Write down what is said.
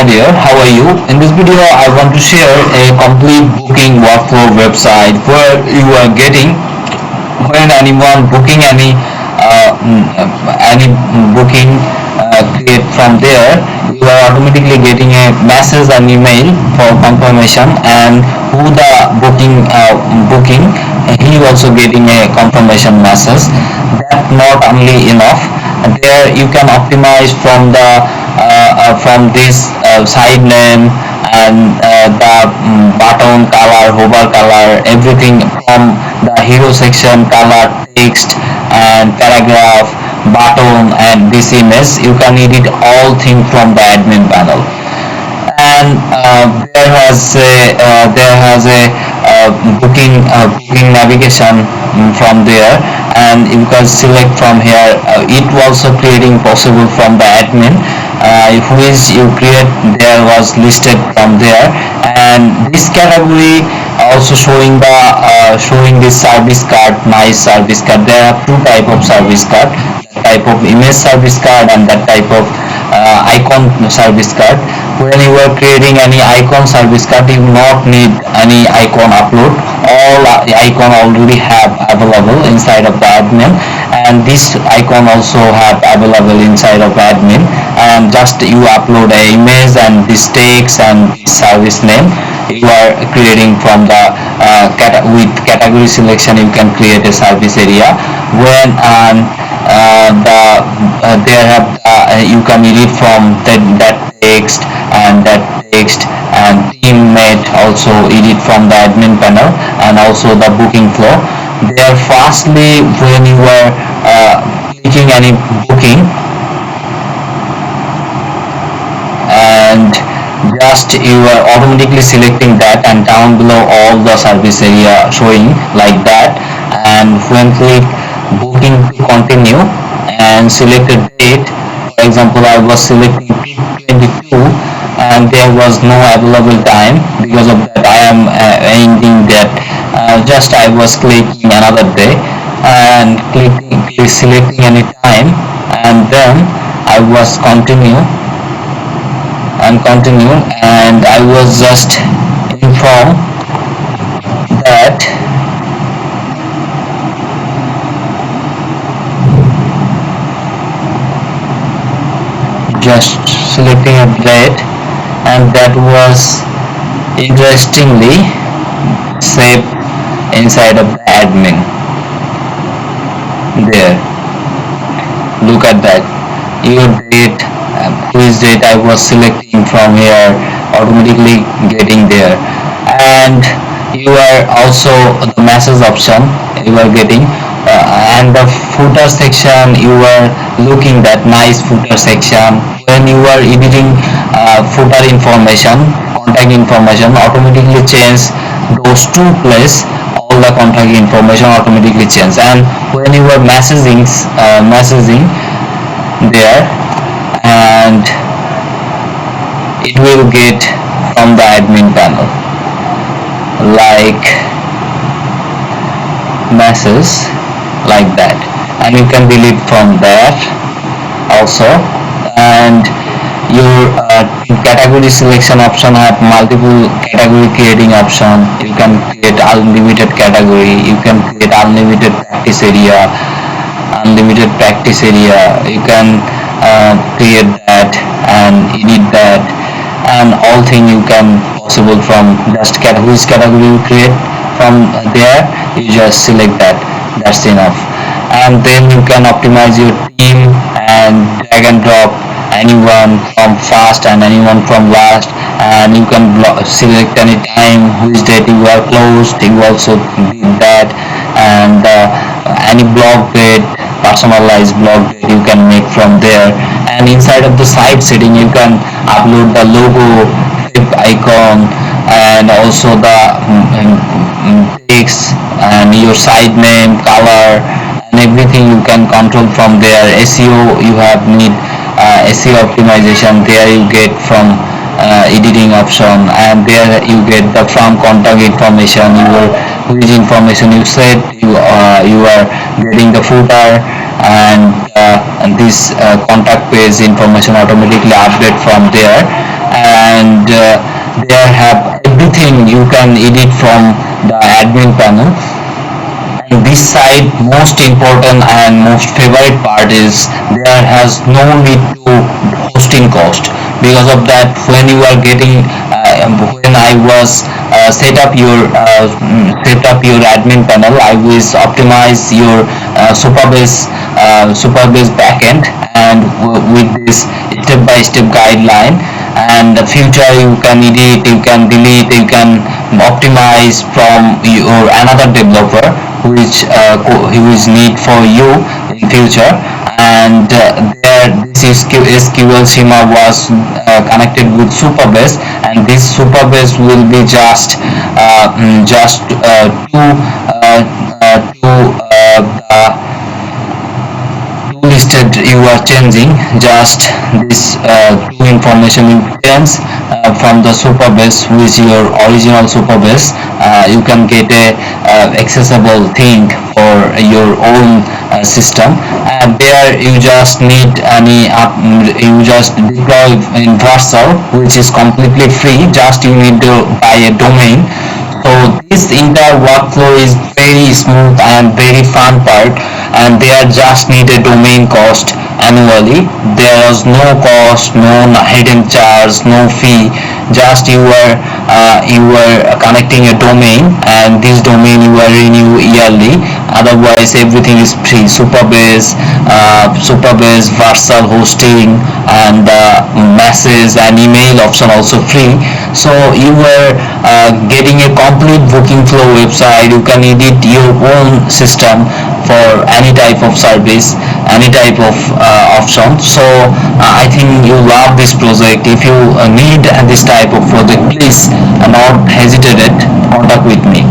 Hi dear, how are you? In this video, I want to share a complete booking workflow website where you are getting when anyone booking any booking create from there, you are automatically getting a message and email for confirmation, and who the booking he also getting a confirmation message. That not only enough, there you can optimize from this side name and the button color, hover color, everything from the hero section, color, text and paragraph, button and this image. You can edit all things from the admin panel. And there has a booking navigation from there, and you can select from here. It also creating possible from the admin. If which you create, there was listed from there, and this category also showing this service card, nice service card. There are two type of service card, type of image service card and that type of icon service card. When you are creating any icon service card, you not need any icon upload. All icon already have available inside of the admin, and this icon also have available inside of admin, and just you upload a image and this text and this service name. You are creating from the with category selection. You can create a service area. When there have you can edit from that text and teammate also edit from the admin panel, and also the booking flow. There firstly, when you are clicking any booking, and just you are automatically selecting that, and down below all the service area showing like that. And when click booking to continue and select a date, for example I was selecting 22 and there was no available time. Because of that I am ending that. Just I was clicking another day and selecting any time, and then I was continue, and I was just inform that just selecting a date, and that was interestingly saved inside of the admin. There, look at that, your date, which date I was selecting from here, automatically getting there. And you are also the message option you are getting, and the footer section you are looking that nice footer section. When you are editing footer information, contact information, automatically change those two place, all the contact information automatically change. And when you are messaging there, and it will get from the admin panel like message like that, and you can delete from there also. And your category selection option have multiple category creating option. You can create unlimited category, you can create unlimited practice area, you can create that and edit that, and all thing you can possible from just which category you create from there. You just select that, that's enough. And then you can optimize your team and drag and drop anyone from first and anyone from last, and you can select any time, which date you are closed, you also did that. And any blog date, personalized blog date you can make from there. And inside of the site setting you can upload the logo, icon, and also the text and your site name, color, and everything you can control from there. SEO you have need SEO optimization, there you get from editing option, and there you get the from contact information, which information you said you are getting the footer, and this contact page information automatically update from there. and there have everything you can edit from the admin panel. And this side, most important and most favorite part is there has no need to hosting cost. Because of that, when you are getting when I was set up your admin panel, I was optimize your Supabase backend, and with this step by step guideline, and the future you can edit, you can delete, you can optimize from your another developer who is need for you in future. And there this SQL schema was connected with Supabase, and this Supabase will be just to the listed you are changing just this two information you change from the Supabase with your original Supabase. You can get a accessible thing for your own system, and there you just need you just deploy in Vercel, which is completely free. Just you need to buy a domain. So this entire workflow is very smooth and very fun part, and they are just need a domain cost annually. There is no cost, no hidden charge, no fee. Just you were connecting a domain, and this domain you are renew yearly. Otherwise everything is free. Supabase, Vercel hosting, and message and email option also free. So you were getting a complete booking flow website. You can edit your own system for any type of service, any type of option. So I think you love this project. If you need this type of project, please not hesitate it, contact with me.